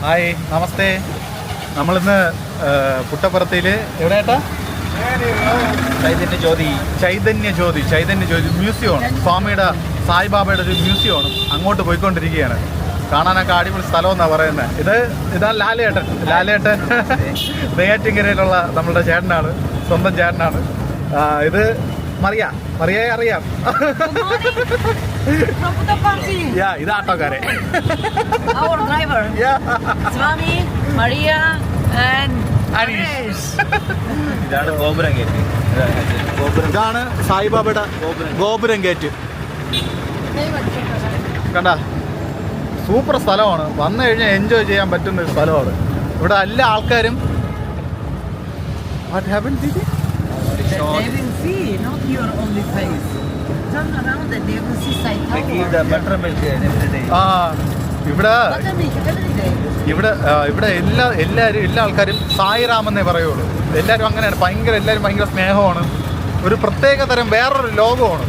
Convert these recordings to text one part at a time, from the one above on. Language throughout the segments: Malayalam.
ഹായ് നമസ്തേ. നമ്മളിന്ന് പുട്ടപ്പുറത്തിൽ എവിടെയാട്ടാ? ചൈതന്യ ജ്യോതി മ്യൂസിയമാണ്. സ്വാമിയുടെ സായിബാബയുടെ ഒരു മ്യൂസിയമാണ്. അങ്ങോട്ട് പോയിക്കൊണ്ടിരിക്കുകയാണ്. കാണാനൊക്കെ അടിപൊളി സ്ഥലമെന്നാണ് പറയുന്നത്. ഇതാണ് ലാലേട്ടൻ നെയ്യാറ്റിൻകരയിലുള്ള നമ്മളുടെ ചേട്ടനാണ്, സ്വന്തം ചേട്ടനാണ്. ഇത് മറിയയെ അറിയാം. ഇത് ആട്ടോക്കാരെ. ഇതാണ് സായിബാബയുടെ ഗോപുരം ഗേറ്റ്. കണ്ട, സൂപ്പർ സ്ഥലമാണ്. വന്നു കഴിഞ്ഞാൽ എൻജോയ് ചെയ്യാൻ പറ്റുന്ന ഒരു സ്ഥലമാണ്. ഇവിടെ എല്ലാ ആൾക്കാരും ഇവിടെ എല്ലാ ആൾക്കാരും സായിറാമെന്നേ പറയുള്ളൂ. എല്ലാവരും അങ്ങനെയാണ്. എല്ലാവരും ഭയങ്കര സ്നേഹമാണ്. ഒരു പ്രത്യേക തരം വേറൊരു ലോകമാണ്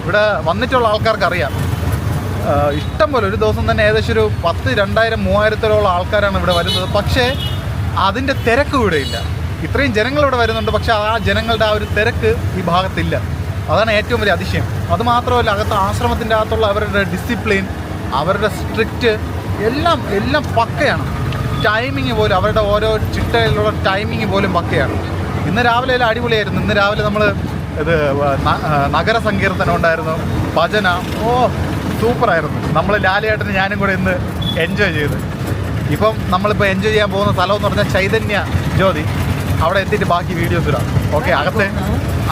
ഇവിടെ വന്നിട്ടുള്ള ആൾക്കാർക്ക് അറിയാം. ഇഷ്ടം പോലെ ഒരു ദിവസം തന്നെ ഏകദേശം ഒരു 10, 2000, 3000 ആൾക്കാരാണ് ഇവിടെ വരുന്നത്. പക്ഷേ അതിൻ്റെ തിരക്ക് ഇവിടെ ഇല്ല. ഇത്രയും ജനങ്ങൾ ഇവിടെ വരുന്നുണ്ട്, പക്ഷേ ആ ജനങ്ങളുടെ ആ ഒരു തിരക്ക് ഈ ഭാഗത്തില്ല. അതാണ് ഏറ്റവും വലിയ അതിശയം. അതുമാത്രമല്ല, അകത്ത് ആശ്രമത്തിൻ്റെ അകത്തുള്ള അവരുടെ ഡിസിപ്ലിൻ, അവരുടെ സ്ട്രിക്റ്റ് എല്ലാം പക്കയാണ്. ടൈമിങ് പോലും, അവരുടെ ഓരോ ചിട്ടയിലുള്ള ടൈമിങ് പോലും പക്കയാണ്. ഇന്ന് രാവിലെ എല്ലാം അടിപൊളിയായിരുന്നു. ഇന്ന് രാവിലെ നമ്മൾ നഗര സങ്കീർത്തനം ഉണ്ടായിരുന്നു, ഭജന. സൂപ്പറായിരുന്നു. നമ്മൾ ലാലേട്ടന് ഞാനും കൂടെ ഇന്ന് എൻജോയ് ചെയ്ത്. ഇപ്പം നമ്മളിപ്പോൾ എൻജോയ് ചെയ്യാൻ പോകുന്ന സ്ഥലം എന്ന് പറഞ്ഞാൽ ചൈതന്യ ജ്യോതി. അവിടെ എത്തിയിട്ട് ബാക്കി വീഡിയോസ് ഇടാം. ഓക്കെ.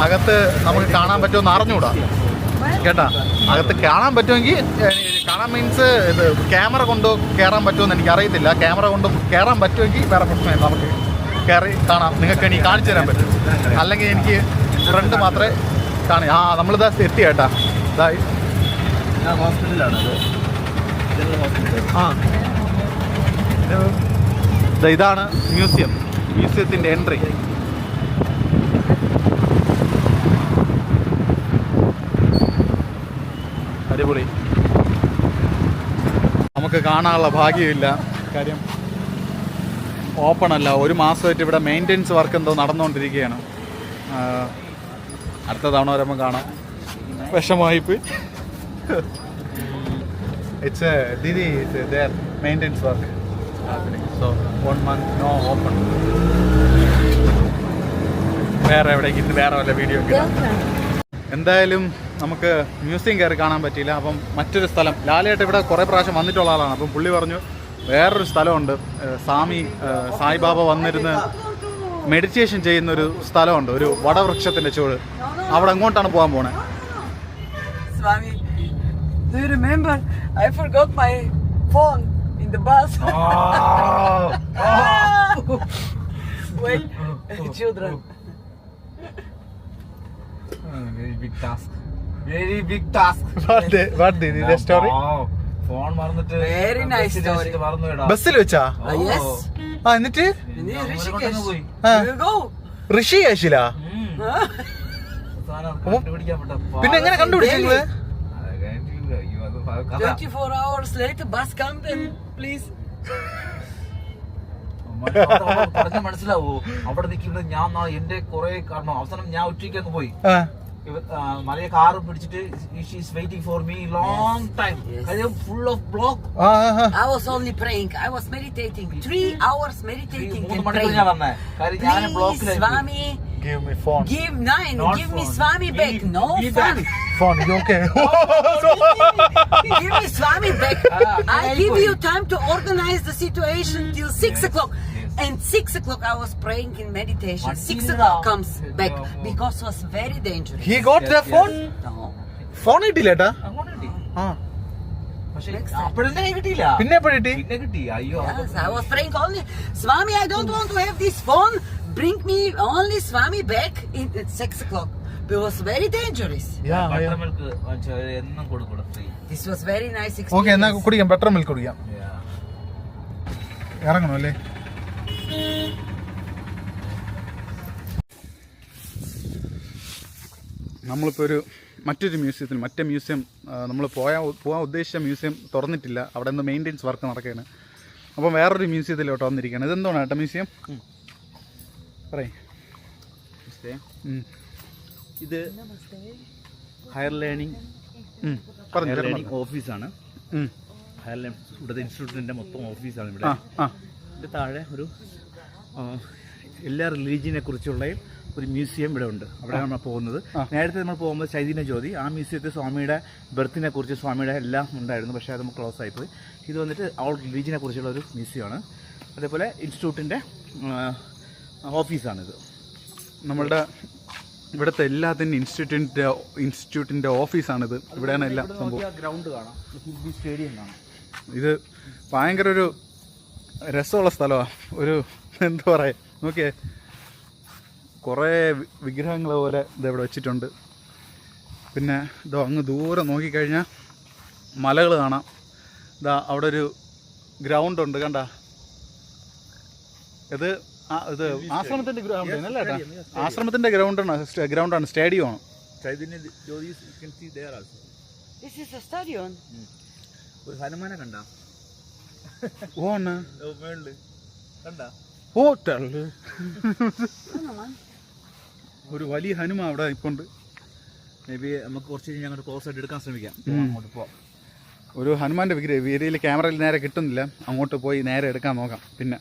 അകത്ത് നമുക്ക് കാണാൻ പറ്റുമെന്ന് അറിഞ്ഞുകൂടാ കേട്ടാ. അകത്ത് കാണാൻ പറ്റുമെങ്കിൽ, കാണാൻ മീൻസ് ഇത് ക്യാമറ കൊണ്ട് കയറാൻ പറ്റുമെന്ന് എനിക്കറിയത്തില്ല. ക്യാമറ കൊണ്ട് കയറാൻ പറ്റുമെങ്കിൽ വേറെ പ്രശ്നമില്ല, നമുക്ക് കയറി കാണാം. നിങ്ങൾക്ക് എനിക്ക് കാണിച്ചു തരാൻ പറ്റും. അല്ലെങ്കിൽ എനിക്ക് ഫ്രണ്ട് മാത്രമേ നമ്മളിതാ എത്തി കേട്ടാ. ഇതാണ് മ്യൂസിയത്തിൻ്റെ എൻട്രി. അടിപൊളി. നമുക്ക് കാണാനുള്ള ഭാഗ്യമില്ല, കാര്യം ഓപ്പൺ അല്ല. ഒരു മാസമായിട്ട് ഇവിടെ മെയിൻ്റെനൻസ് വർക്ക് എന്തോ നടന്നുകൊണ്ടിരിക്കുകയാണ്. അടുത്ത തവണ വരുമ്പോൾ കാണാം. വിഷമമായിപ്പോയി. It's their maintenance work happening. So 1 month no open. വേറെ വല്ല വീഡിയോ ഒക്കെ. എന്തായാലും നമുക്ക് മ്യൂസിയം കയറി കാണാൻ പറ്റിയില്ല. അപ്പം മറ്റൊരു സ്ഥലം, ലാലേട്ട് ഇവിടെ കുറേ പ്രാവശ്യം വന്നിട്ടുള്ള ആളാണ്. അപ്പം പുള്ളി പറഞ്ഞു വേറൊരു സ്ഥലമുണ്ട്, സായിബാബ വന്നിരുന്ന് മെഡിറ്റേഷൻ ചെയ്യുന്നൊരു സ്ഥലമുണ്ട്, ഒരു വടവൃക്ഷത്തിൻ്റെ ചുവട്. അവിടെ അങ്ങോട്ടാണ് പോകാൻ പോണേ. Do you remember? I forgot my phone in the bus. Wait, children. Very big task. What did the story? Phone marnittu. Very nice story. ബസ്സിൽ വെച്ചാ? Yes. എന്നിട്ട് Rishikesh. You go. ഋഷികേശിലാ? പിന്നെ എങ്ങനെ കണ്ടുപിടിച്ചു നിങ്ങള്? 24 hours later bus comes and please. മനസ്സിലാവോ അവിടെ നിൽക്കുന്നത്? ഞാൻ എന്റെ കുറെ കാരണം അവസാനം ഞാൻ ഒറ്റയ്ക്ക് അങ്ങ് പോയി. മലയെ കാറ് പിടിച്ചിട്ട് waiting for me long time. Full of block. I was only praying. I was meditating. 3 hours meditating and 3 മണിക്കൂർ praying. ഞാൻ വന്നേ. കാര്യം ഞാൻ ബ്ലോക്കിലായി. Swami, Give me phone. give me Swami back. No fun. Phone, you okay? Give me Swami back. I give you time to organize the situation till 6 o'clock. And 6 o'clock I was praying in meditation. 6 o'clock comes back because it was very dangerous. He got the phone? No. Phone കിട്ടില്ലേട്ടാ? പിന്നെ കിട്ടി. അയ്യോ, Yes, I was praying only, Swami, I don't want to have this phone. Bring me only Swami back at 6 o'clock. It was very dangerous. എന്നും കൊടുക്കണം. This was very nice experience. Okay, എന്നാ കുടിക്കാം. ബട്ടർ മിൽക്ക് കുടിക്കാം. ഇറങ്ങണം അല്ലേ? നമ്മളിപ്പോൾ മറ്റേ മ്യൂസിയം നമ്മൾ പോകാൻ ഉദ്ദേശിച്ച മ്യൂസിയം തുറന്നിട്ടില്ല. അവിടെ നിന്ന് മെയിൻ്റെനൻസ് വർക്ക് നടക്കുകയാണ്. അപ്പം വേറൊരു മ്യൂസിയത്തിലോട്ട് വന്നിരിക്കുകയാണ്. ഇതെന്താണ് കേട്ടോ മ്യൂസിയം? പറയും. ഇത് ഹയർ ലേണിംഗ് ഓഫീസാണ്. ഹയർ ഇവിടുത്തെ ഇൻസ്റ്റിറ്റ്യൂട്ടിൻ്റെ മൊത്തം ഓഫീസാണ് ഇവിടെ. ഇതിൻ്റെ താഴെ ഒരു എല്ലാ റിലീജിയനെ കുറിച്ചുള്ള ഒരു മ്യൂസിയം ഇവിടെ ഉണ്ട്. അവിടെയാണ് നമ്മൾ പോകുന്നത്. നേരത്തെ നമ്മൾ പോകുമ്പോൾ ചൈതന്യ ജ്യോതി, ആ മ്യൂസിയത്തിൽ സ്വാമിയുടെ ബർത്തിനെ കുറിച്ച് സ്വാമിയുടെ എല്ലാം ഉണ്ടായിരുന്നു. പക്ഷേ അത് നമുക്ക് ക്ലോസ് ആയിപ്പോയി. ഇത് വന്നിട്ട് ഓൾ റിലീജിയനെ കുറിച്ചുള്ള ഒരു മ്യൂസിയമാണ്. അതേപോലെ ഇൻസ്റ്റിറ്റ്യൂട്ടിൻ്റെ ഓഫീസാണിത്. നമ്മളുടെ ഇവിടുത്തെ എല്ലാത്തിൻ്റെ ഇൻസ്റ്റിറ്റ്യൂട്ടിൻ്റെ ഓഫീസാണിത്. ഇവിടെയാണ് എല്ലാം സംഭവം. ഗ്രൗണ്ട് കാണാം, സ്റ്റേഡിയം കാണാം. ഇത് ഭയങ്കര ഒരു രസമുള്ള സ്ഥലമാണ്. ഒരു എന്താ പറയുക, നോക്കിയേ കുറേ വിഗ്രഹങ്ങൾ പോലെ ഇതെവിടെ വെച്ചിട്ടുണ്ട്. പിന്നെ ഇതോ അങ്ങ് ദൂരെ നോക്കിക്കഴിഞ്ഞാൽ മലകൾ കാണാം. ഇതാ അവിടെ ഒരു ഗ്രൗണ്ടുണ്ട്, കണ്ട. ഇത് ആശ്രമത്തിൻ്റെ ഗ്രൗണ്ട് അല്ലേ ഏട്ടാ? ആശ്രമത്തിൻ്റെ ഗ്രൗണ്ടാണ്, സ്റ്റേഡിയമാണ്. ചൈതന്യ ജ്യോതി This is a stadion. ഒരു ഹനുമാനെ കണ്ട ഓ അണ്ണ മേളില് കണ്ട ഹോട്ടല് ഒരു വലിയ ഹനുമാൻ അവിടെ ഇപ്പോണ്ട്. മേ ബി നമുക്ക് കുറച്ച് കഴിഞ്ഞ് അങ്ങോട്ട് ക്ലോസ് ആയിട്ട് എടുക്കാൻ ശ്രമിക്കാം. അങ്ങോട്ട് പോവാം. ഒരു ഹനുമാൻ്റെ വിഗ്രഹം ഏരിയയിൽ ക്യാമറയിൽ നേരെ കിട്ടുന്നില്ല. അങ്ങോട്ട് പോയി നേരെ എടുക്കാൻ നോക്കാം. പിന്നെ